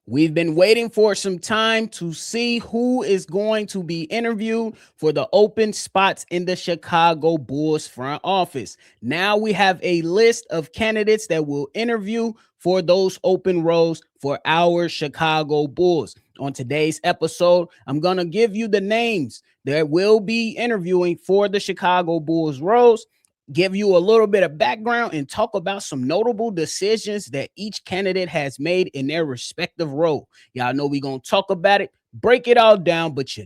We've been waiting for some time to see who is going to be interviewed for the open spots in the Chicago Bulls front office. Now we have a list of candidates that will interview for those open roles for our Chicago Bulls. On today's episode, I'm going to give you the names that will be interviewing for the Chicago Bulls roles, give you a little bit of background, and talk about some notable decisions that each candidate has made in their respective role. Y'all know we're going to talk about it, break it all down, but you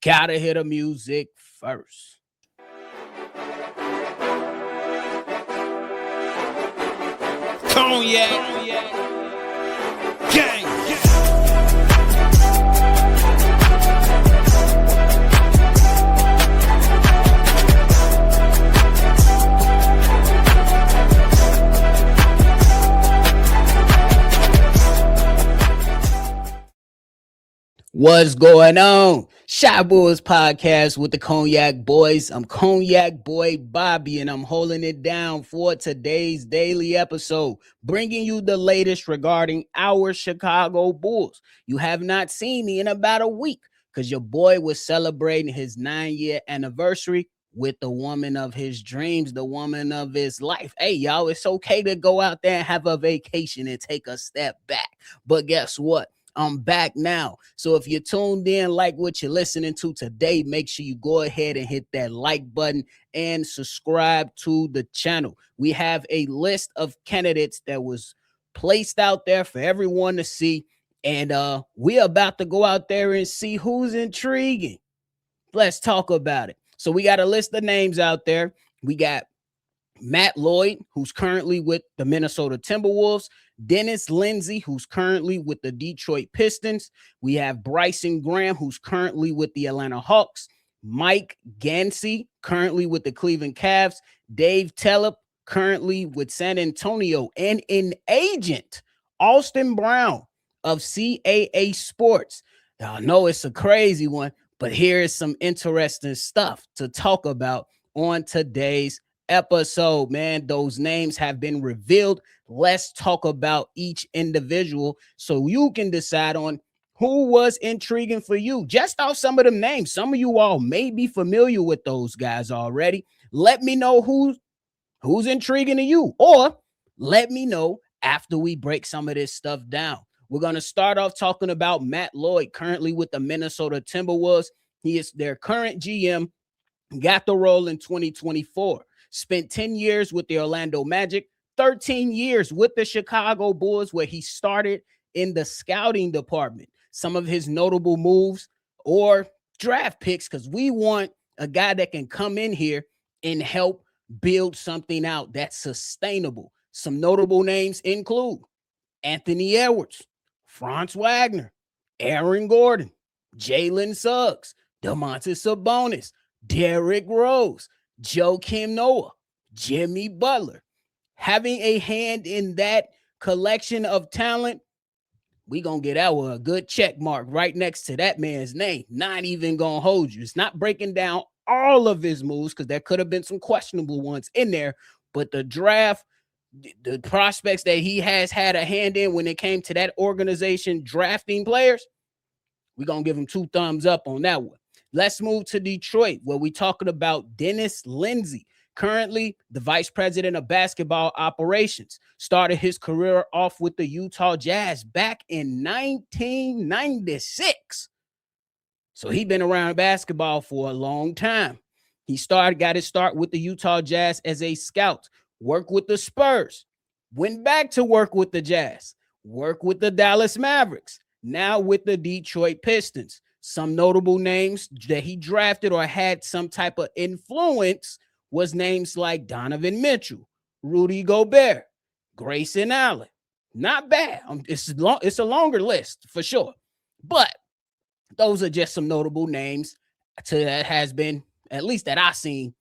got to hear the music first. Cognac, gang. What's going on? Shy Bulls podcast with the Cognac Boys. I'm Cognac Boy Bobby, and I'm holding it down for today's daily episode, bringing you the latest regarding our Chicago Bulls. You have not seen me in about a week because your boy was celebrating his 9-year anniversary with the woman of his dreams, the woman of his life. Hey, y'all, it's okay to go out there and have a vacation and take a step back. But guess what? I'm back now. So if you're tuned in, like what you're listening to today, make sure you go ahead and hit that like button and subscribe to the channel. We have a list of candidates that was placed out there for everyone to see. And we're about to go out there and see who's intriguing. Let's talk about it. So we got a list of names out there. We got Matt Lloyd, who's currently with the Minnesota Timberwolves. Dennis Lindsey, who's currently with the Detroit Pistons. We have Bryson Graham, who's currently with the Atlanta Hawks. Mike Gansey, currently with the Cleveland Cavs. Dave Tellep, currently with San Antonio. And an agent, Austin Brown of CAA Sports. Y'all know it's a crazy one, but here is some interesting stuff to talk about on today's episode, man. Those names have been revealed. Let's talk about each individual so you can decide on who was intriguing for you. Just off some of them names, some of you all may be familiar with those guys already. Let me know who's intriguing to you, or let me know after we break some of this stuff down. We're going to start off talking about Matt Lloyd, currently with the Minnesota Timberwolves. He is their current GM, got the role in 2024. Spent 10 years with the Orlando Magic, 13 years with the Chicago Bulls, where he started in the scouting department. Some of his notable moves or draft picks, because we want a guy that can come in here and help build something out that's sustainable. Some notable names include Anthony Edwards, Franz Wagner, Aaron Gordon, Jalen Suggs, Domantas Sabonis, Derrick Rose, Joakim Noah, Jimmy Butler. Having a hand in that collection of talent, we going to get a good check mark right next to that man's name. Not even going to hold you. It's not breaking down all of his moves because there could have been some questionable ones in there, but the draft, the prospects that he has had a hand in when it came to that organization drafting players, we're going to give him 2 thumbs up on that one. Let's move to Detroit, where we're talking about Dennis Lindsey, currently the vice president of basketball operations. Started his career off with the Utah Jazz back in 1996. So he's been around basketball for a long time. He got his start with the Utah Jazz as a scout, worked with the Spurs, went back to work with the Jazz, worked with the Dallas Mavericks, now with the Detroit Pistons. Some notable names that he drafted or had some type of influence was names like Donovan Mitchell, Rudy Gobert, Grayson Allen. Not bad. It's a longer list for sure. But those are just some notable names that has been, at least that I've seen,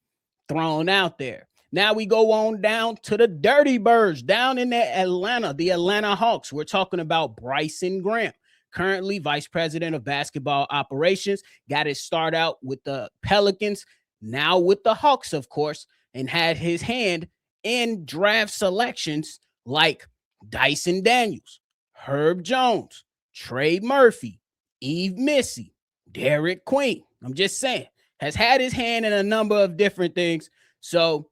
thrown out there. Now we go on down to the Dirty Birds down in Atlanta, the Atlanta Hawks. We're talking about Bryson Graham, currently vice president of basketball operations. Got his start out with the Pelicans, now with the Hawks, of course, and had his hand in draft selections like Dyson Daniels, Herb Jones, Trey Murphy, Eve Missy, Derek Queen. I'm just saying, has had his hand in a number of different things. So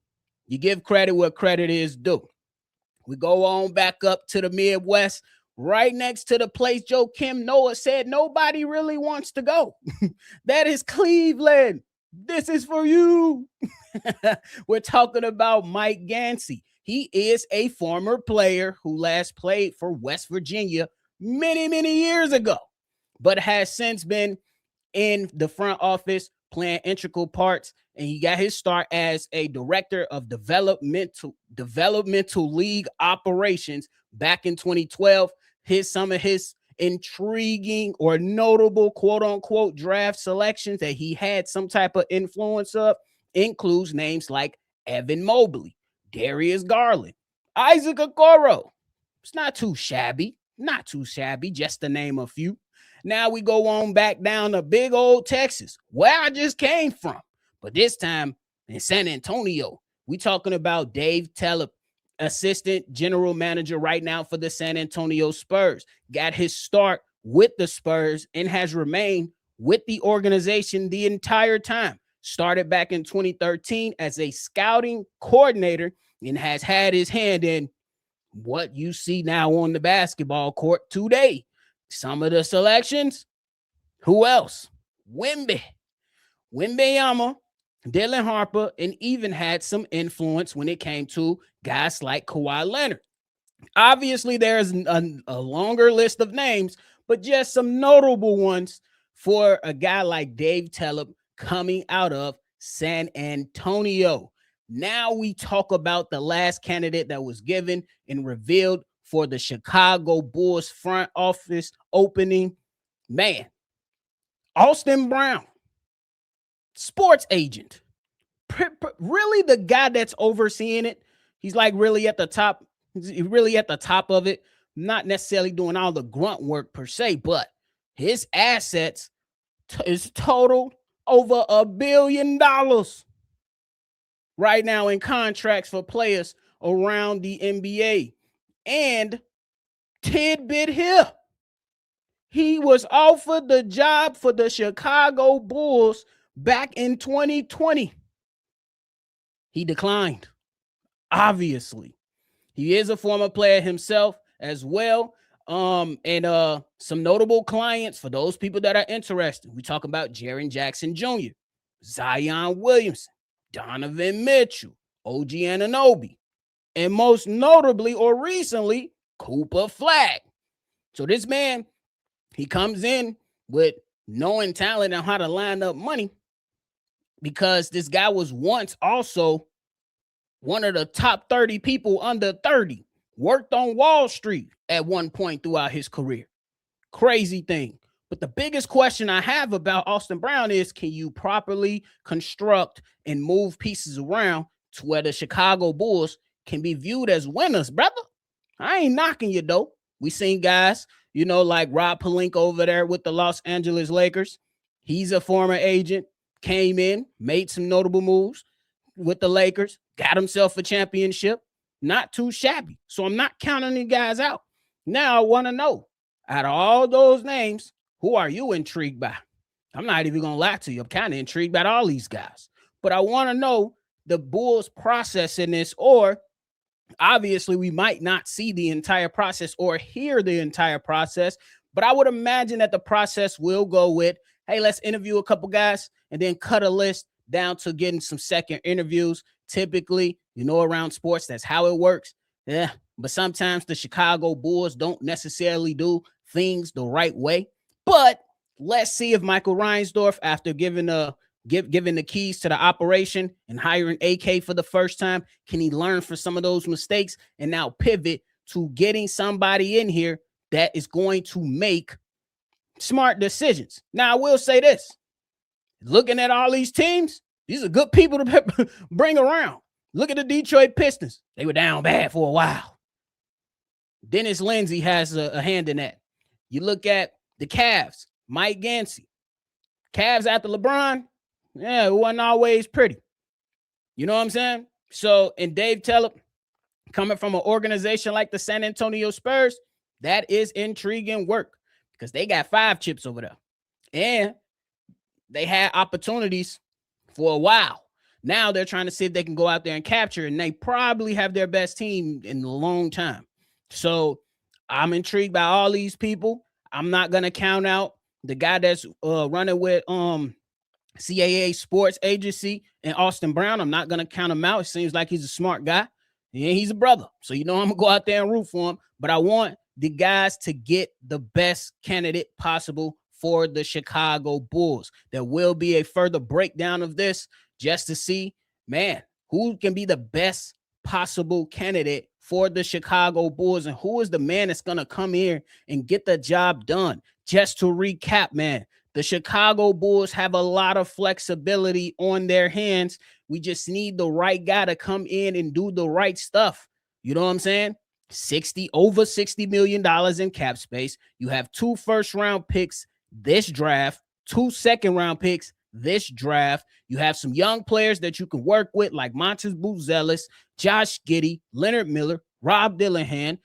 you give credit where credit is due. We go on back up to the Midwest, right next to the place Joe Kim Noah said nobody really wants to go. That is Cleveland. This is for you. We're talking about Mike Gansey. He is a former player who last played for West Virginia many, many years ago, but has since been in the front office playing integral parts, and he got his start as a director of developmental league operations back in 2012. Some of his intriguing or notable quote unquote draft selections that he had some type of influence of includes names like Evan Mobley, Darius Garland, Isaac Okoro. It's not too shabby, just to name a few. Now we go on back down to big old Texas, where I just came from. But this time in San Antonio, we talking about Dave Tellep, assistant general manager right now for the San Antonio Spurs. Got his start with the Spurs and has remained with the organization the entire time. Started back in 2013 as a scouting coordinator and has had his hand in what you see now on the basketball court today. Some of the selections, who else? Wimbyama, Dylan Harper, and even had some influence when it came to guys like Kawhi Leonard. Obviously, there's a longer list of names, but just some notable ones for a guy like Dave Tellep coming out of San Antonio. Now we talk about the last candidate that was given and revealed for the Chicago Bulls front office opening. Man, Austin Brown, sports agent. Really the guy that's overseeing it. He's like really at the top. He's really at the top of it. Not necessarily doing all the grunt work per se, but his assets is totaled over $1 billion right now in contracts for players around the NBA. And tidbit here, he was offered the job for the Chicago Bulls back in 2020. He declined, obviously. He is a former player himself as well. And some notable clients for those people that are interested. We talk about Jaren Jackson Jr., Zion Williamson, Donovan Mitchell, OG Anunoby, and most notably or recently, Cooper Flag. So this man, he comes in with knowing talent and how to line up money, because this guy was once also one of the top 30 people under 30, worked on Wall Street at one point throughout his career. Crazy thing. But the biggest question I have about Austin Brown is, can you properly construct and move pieces around to where the Chicago Bulls can be viewed as winners, brother? I ain't knocking you, though. We seen guys, like Rob Pelinka over there with the Los Angeles Lakers. He's a former agent, came in, made some notable moves with the Lakers, got himself a championship. Not too shabby. So I'm not counting these guys out. Now I want to know, out of all those names, who are you intrigued by? I'm not even going to lie to you. I'm kind of intrigued by all these guys. But I want to know the Bulls process in this, or obviously we might not see the entire process or hear the entire process, but I would imagine that the process will go with, hey, let's interview a couple guys and then cut a list down to getting some second interviews. Typically, around sports, that's how it works. Yeah, but sometimes the Chicago Bulls don't necessarily do things the right way. But let's see if Michael Reinsdorf, after giving the keys to the operation and hiring AK for the first time, can he learn from some of those mistakes and now pivot to getting somebody in here that is going to make smart decisions? Now, I will say this. Looking at all these teams, these are good people to bring around. Look at the Detroit Pistons. They were down bad for a while. Dennis Lindsey has a hand in that. You look at the Cavs, Mike Gansey. Cavs after LeBron, it wasn't always pretty. You know what I'm saying? So, and Dave Tellep, coming from an organization like the San Antonio Spurs, That is intriguing work because they got 5 chips over there. And they had opportunities for a while. Now they're trying to see if they can go out there and capture, and they probably have their best team in a long time. So I'm intrigued by all these people. I'm not gonna count out the guy that's running with CAA Sports Agency and Austin Brown. I'm not gonna count him out. It seems like he's a smart guy. And he's a brother. So I'm gonna go out there and root for him. But I want the guys to get the best candidate possible for the Chicago Bulls. There will be a further breakdown of this just to see, man, who can be the best possible candidate for the Chicago Bulls and who is the man that's going to come here and get the job done. Just to recap, man, the Chicago Bulls have a lot of flexibility on their hands. We just need the right guy to come in and do the right stuff. You know what I'm saying? Over $60 million in cap space. You have 2 first-round picks this draft, 2 second-round picks this draft. You have some young players that you can work with, like Montes Buzelis, Josh Giddey, Leonard Miller, Rob Dillingham.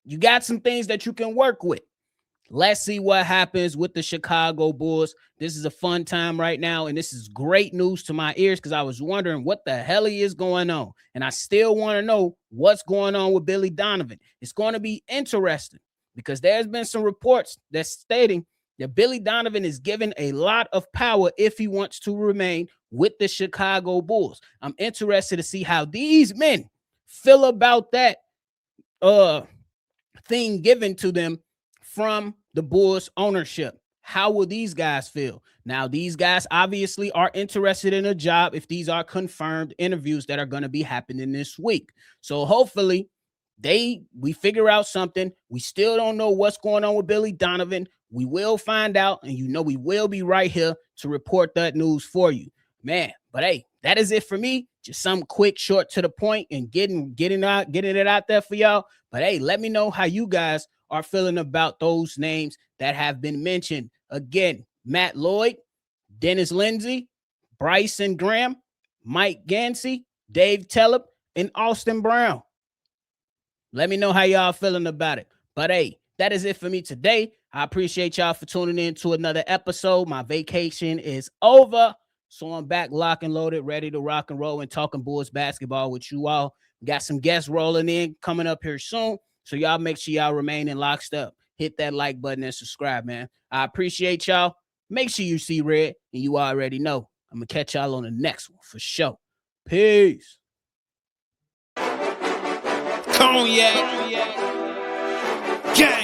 You got some things that you can work with. Let's see what happens with the Chicago Bulls. This is a fun time right now, and this is great news to my ears because I was wondering what the hell is going on, and I still want to know what's going on with Billy Donovan. It's going to be interesting because there's been some reports that's stating that Billy Donovan is given a lot of power if he wants to remain with the Chicago Bulls. I'm interested to see how these men feel about that thing given to them from the Bulls ownership. How will these guys feel? Now, these guys obviously are interested in a job if these are confirmed interviews that are going to be happening this week. So hopefully we figure out something. We still don't know what's going on with Billy Donovan. We will find out, and we will be right here to report that news for you, man. But hey, that is it for me. Just some quick, short, to the point, and getting it out there for y'all. But hey, let me know how you guys are feeling about those names that have been mentioned. Again, Matt Lloyd, Dennis Lindsey, Bryson Graham, Mike Gansey, Dave Tellep, and Austin Brown. Let me know how y'all feeling about it. But hey, that is it for me today. I appreciate y'all for tuning in to another episode. My vacation is over, so I'm back lock and loaded, ready to rock and roll and talking Bulls basketball with you all. Got some guests rolling in coming up here soon. So y'all make sure y'all remain in lockstep. Hit that like button and subscribe, man. I appreciate y'all. Make sure you see red, and you already know. I'm going to catch y'all on the next one for sure. Peace. Cognac. Gang.